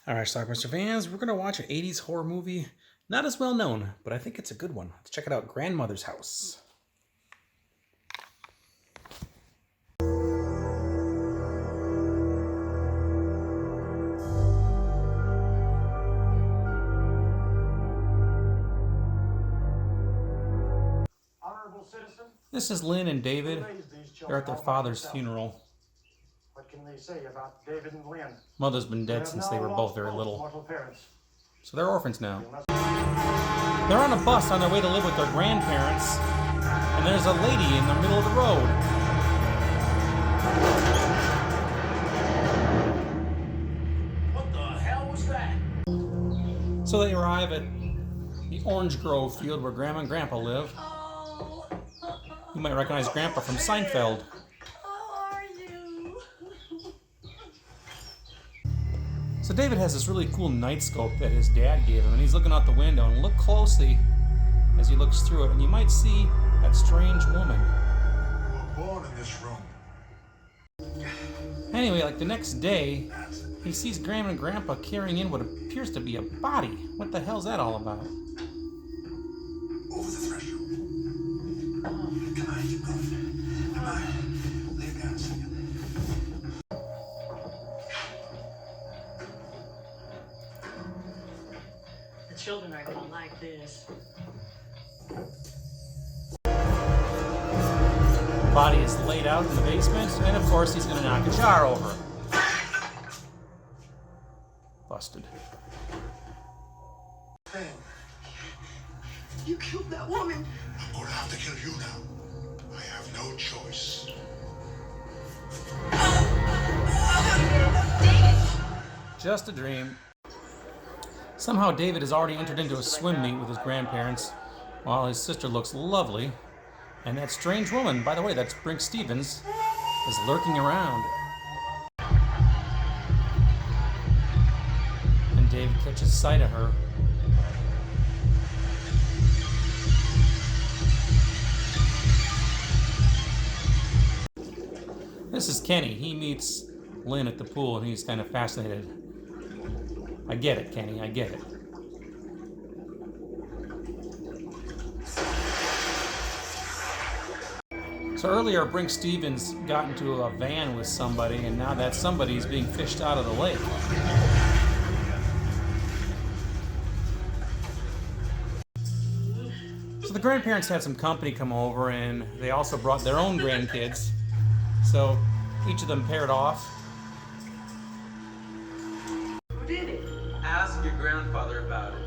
Alright, Schlockmeister fans, we're going to watch an 80s horror movie. Not as well known, but I think it's a good one. Let's check it out, Grandmother's House. Honorable citizen, This is Lynn and David. They're at their father's funeral. what can they say about David and Lynn? Mother's been dead since they were both very little. So they're orphans now. They're on a bus on their way to live with their grandparents, and there's a lady in the middle of the road. What the hell was that? So they arrive at the orange grove field where Grandma and Grandpa live. You might recognize Grandpa from Seinfeld. How are you? So David has this really cool night scope that his dad gave him, and he's looking out the window, and look closely as he looks through it, and you might see that strange woman. You were born in this room. Anyway, like the next day, he sees Grandma and Grandpa carrying in what appears to be a body. What the hell's that all about? Over the threshold. Come on, keep going. Come on. Lay down a second. The children are gonna like this. Body is laid out in the basement, and of course he's gonna knock a jar over. Busted. Thing. You killed that woman. I'm gonna have to kill you now. I have no choice. Just a dream. Somehow David has already entered into a swim meet with his grandparents, while his sister looks lovely, and that strange woman, by the way, that's Brink Stevens, is lurking around. And David catches sight of her. This is Kenny. He meets Lynn at the pool, and he's kind of fascinated. I get it, Kenny. I get it. So earlier, Brink Stevens got into a van with somebody, and now that somebody is being fished out of the lake. So the grandparents had some company come over, and they also brought their own grandkids. So each of them paired off. Who did it? Ask your grandfather about it.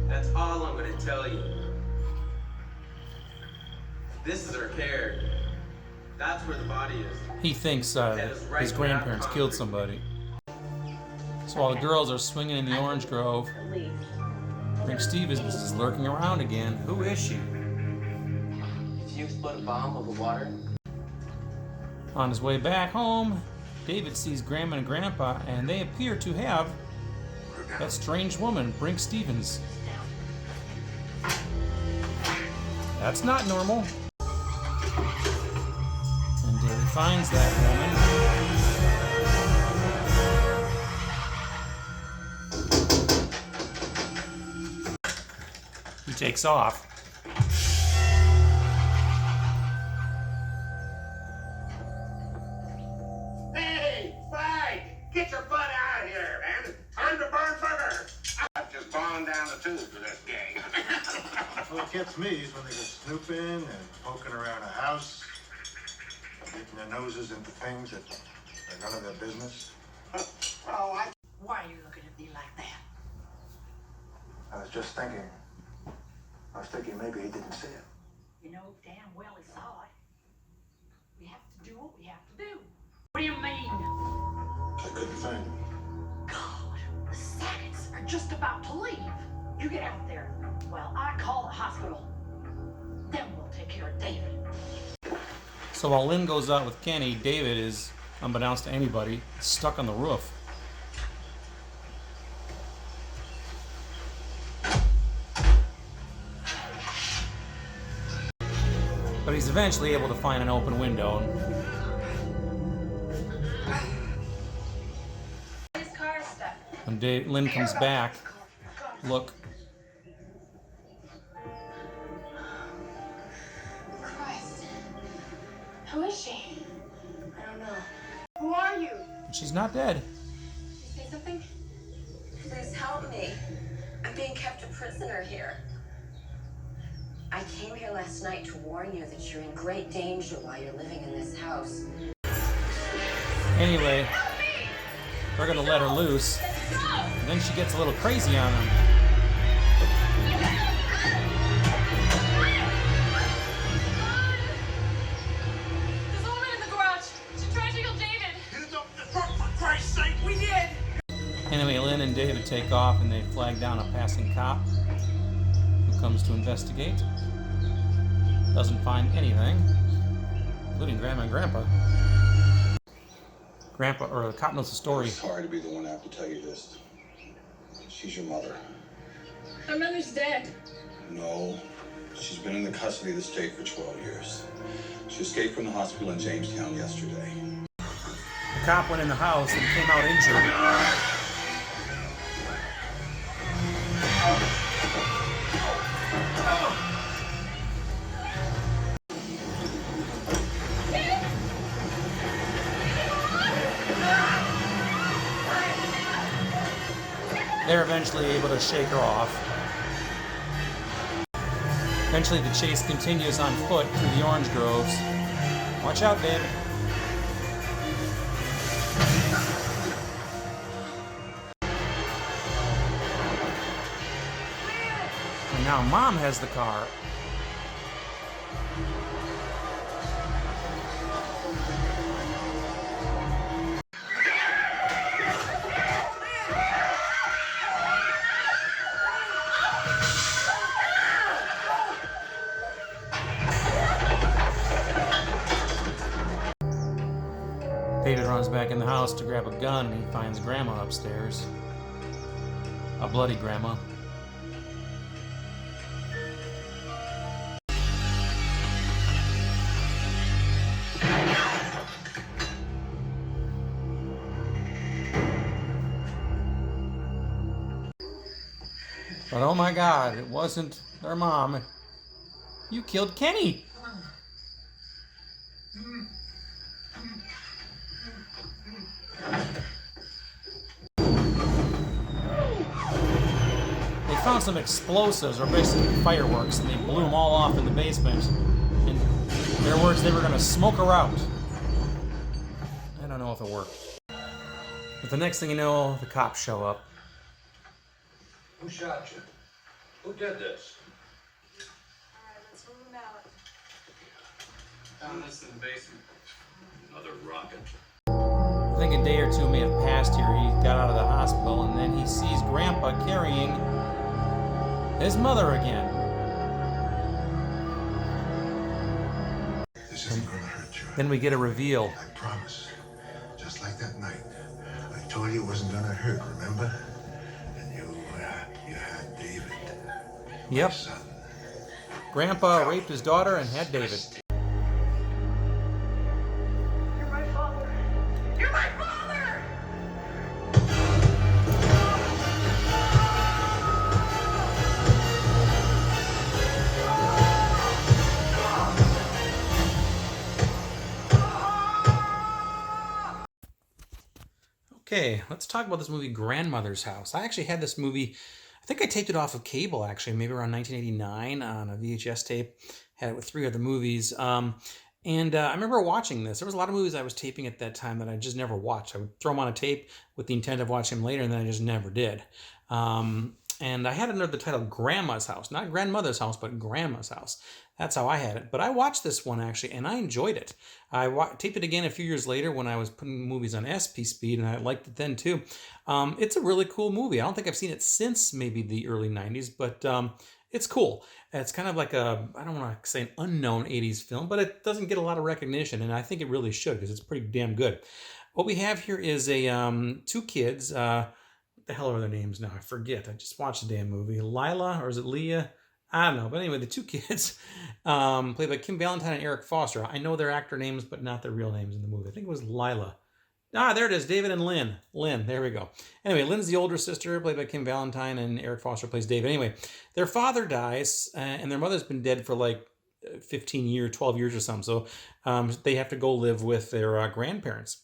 That's all I'm going to tell you. This is her care. That's where the body is. He thinks his grandparents killed somebody. So while the girls are swinging in the orange grove, Brink Stevens is lurking around again. Who is she? Did you explode a bomb over water? On his way back home, David sees Grandma and Grandpa, and they appear to have that strange woman, Brink Stevens. That's not normal. And David finds that woman. He takes off. Hey, Spike! Get your butt out of here, man! Time to burn burger! I've just gone down the tube for this gang. What gets me is when they go snooping and poking around a house, getting their noses into things that are none of their business. Why are you looking at me like that? I was just thinking. I was thinking maybe he didn't see it. You know damn well he saw it. We have to do what we have to do. What do you mean? I couldn't find him. God, the Sackets are just about to leave. You get out there while I call the hospital. Then we'll take care of David. So while Lynn goes out with Kenny, David is, unbeknownst to anybody, stuck on the roof. But he's eventually able to find an open window. His car is stuck. And When Lynn comes back, look. Christ. Who is she? I don't know. Who are you? She's not dead. Did you say something? Please help me. I'm being kept a prisoner here. I came here last night to warn you that you're in great danger while you're living in this house. Anyway, they're gonna let her loose. And then she gets a little crazy on them. There's a woman in the garage. She tried to kill David. Hit up the truck, for Christ's sake! We did. Anyway, Lynn and David take off and they flag down a passing cop who comes to investigate. Doesn't find anything, including Grandma and Grandpa. The cop knows the story. I'm sorry to be the one to have to tell you this. She's your mother. Our mother's dead. No, she's been in the custody of the state for 12 years. She escaped from the hospital in Jamestown yesterday. The cop went in the house and came out injured. They're eventually able to shake her off. Eventually the chase continues on foot through the orange groves. Watch out, David. And now Mom has the car. David runs back in the house to grab a gun and he finds Grandma upstairs. A bloody Grandma. But oh my God, it wasn't their mom. You killed Kenny! They found some explosives, or basically fireworks, and they blew them all off in the basement. In their words, they were going to smoke her out. I don't know if it worked. But the next thing you know, the cops show up. Who shot you? Who did this? Alright, let's move him out. Found this in the basement. Another rocket. I think a day or two may have passed here. He got out of the hospital, and then he sees Grandpa carrying his mother again. This isn't gonna hurt you. Then we get a reveal. I promise. Just like that night. I told you it wasn't gonna hurt, remember? And you had David. Yep. My son. Grandpa raped his daughter and had David. You're my father. You're my father! Okay, let's talk about this movie, Grandmother's House. I actually had this movie, I think I taped it off of cable, actually, maybe around 1989 on a VHS tape. Had it with 3 other movies. I remember watching this. There was a lot of movies I was taping at that time that I just never watched. I would throw them on a tape with the intent of watching them later, and then I just never did. And I had it under the title Grandma's House. Not Grandmother's House, but Grandma's House. That's how I had it. But I watched this one, actually, and I enjoyed it. I taped it again a few years later when I was putting movies on SP Speed, and I liked it then, too. It's a really cool movie. I don't think I've seen it since maybe the early 90s, but it's cool. It's kind of like a, I don't want to say an unknown 80s film, but it doesn't get a lot of recognition, and I think it really should, because it's pretty damn good. What we have here is a 2 kids. What the hell are their names now? I forget. I just watched the damn movie. Lila, or is it Leah? I don't know. But anyway, the 2 kids played by Kim Valentine and Eric Foster. I know their actor names, but not their real names in the movie. I think it was Lila. There it is, David and Lynn. Lynn, there we go. Anyway, Lynn's the older sister, played by Kim Valentine, and Eric Foster plays David. Anyway, their father dies, and their mother's been dead for like 15 years, 12 years or something. So they have to go live with their grandparents.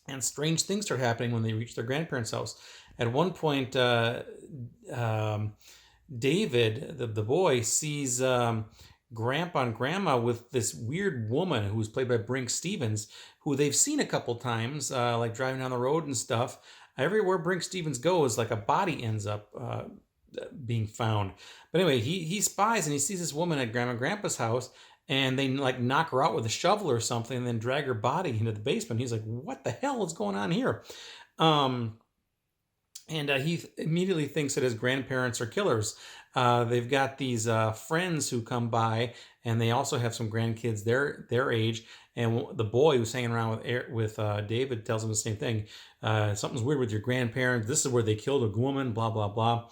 And strange things start happening when they reach their grandparents' house. At one point, David, the boy, sees Grandpa and Grandma with this weird woman who's played by Brink Stevens, who they've seen a couple times, like driving down the road and stuff. Everywhere Brink Stevens goes, like a body ends up being found. But anyway, he spies and he sees this woman at Grandma and Grandpa's house, and they like knock her out with a shovel or something and then drag her body into the basement. He's like, what the hell is going on here? And he immediately thinks that his grandparents are killers. They've got these friends who come by, and they also have some grandkids their age. And the boy who's hanging around with David tells him the same thing. Something's weird with your grandparents. This is where they killed a woman, blah, blah, blah.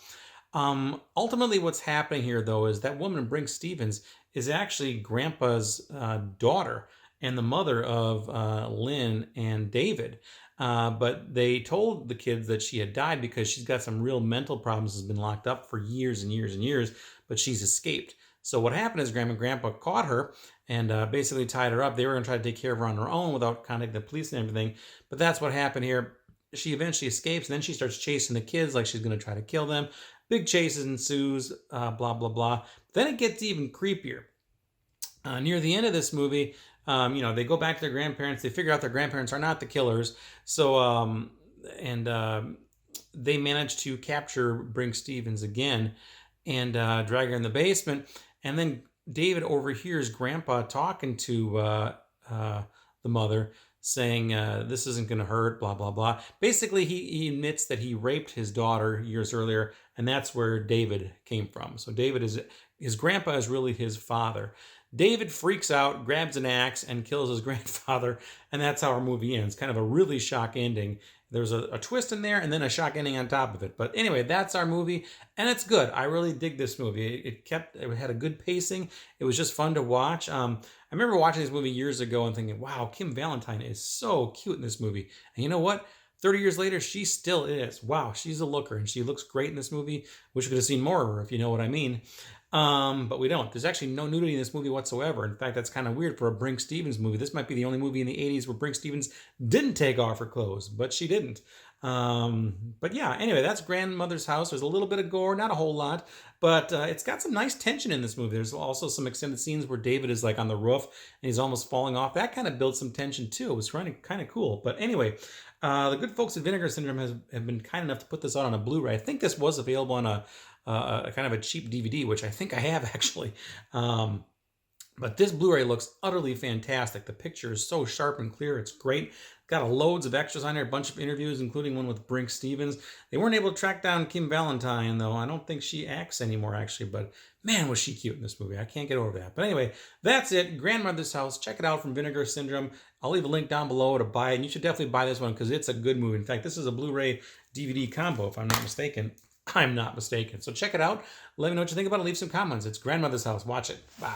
Ultimately, what's happening here, though, is that woman, Brink Stevens, is actually Grandpa's daughter and the mother of Lynn and David. But they told the kids that she had died because she's got some real mental problems, has been locked up for years and years and years, but she's escaped. So what happened is Grandma and Grandpa caught her and basically tied her up. They were going to try to take care of her on their own without contacting the police and everything. But that's what happened here. She eventually escapes, and then she starts chasing the kids like she's going to try to kill them. Big chases ensues, blah, blah, blah. Then it gets even creepier. Near the end of this movie, they go back to their grandparents. They figure out their grandparents are not the killers. So, they manage to capture Brink Stevens again and drag her in the basement. And then David overhears Grandpa talking to the mother, saying, this isn't going to hurt, blah, blah, blah. Basically, he admits that he raped his daughter years earlier, and that's where David came from. So his grandpa is really his father. David freaks out, grabs an axe, and kills his grandfather, and that's how our movie ends. Kind of a really shock ending. There's a twist in there, and then a shock ending on top of it. But anyway, that's our movie, and it's good. I really dig this movie. It had a good pacing. It was just fun to watch. I remember watching this movie years ago and thinking, wow, Kim Valentine is so cute in this movie. And you know what? 30 years later, she still is. Wow, she's a looker, and she looks great in this movie. Wish we could have seen more of her, if you know what I mean. But we don't. There's actually no nudity in this movie whatsoever. In fact, that's kind of weird for a Brink Stevens movie. This might be the only movie in the 80s where Brink Stevens didn't take off her clothes, but she didn't. But yeah, anyway, that's Grandmother's House. There's a little bit of gore, not a whole lot, but it's got some nice tension in this movie. There's also some extended scenes where David is like on the roof and he's almost falling off. That kind of builds some tension too. It was kind of cool. But anyway, the good folks at Vinegar Syndrome have been kind enough to put this out on a Blu-ray. I think this was available on a kind of a cheap DVD, which I think I have actually. But this Blu-ray looks utterly fantastic. The picture is so sharp and clear. It's great. Got loads of extras on there, a bunch of interviews, including one with Brink Stevens. They weren't able to track down Kim Valentine, though. I don't think she acts anymore, actually. But man, was she cute in this movie. I can't get over that. But anyway, that's it. Grandmother's House. Check it out from Vinegar Syndrome. I'll leave a link down below to buy it. And you should definitely buy this one because it's a good movie. In fact, this is a Blu-ray DVD combo, if I'm not mistaken. I'm not mistaken. So check it out. Let me know what you think about it. Leave some comments. It's Grandmother's House. Watch it. Bye.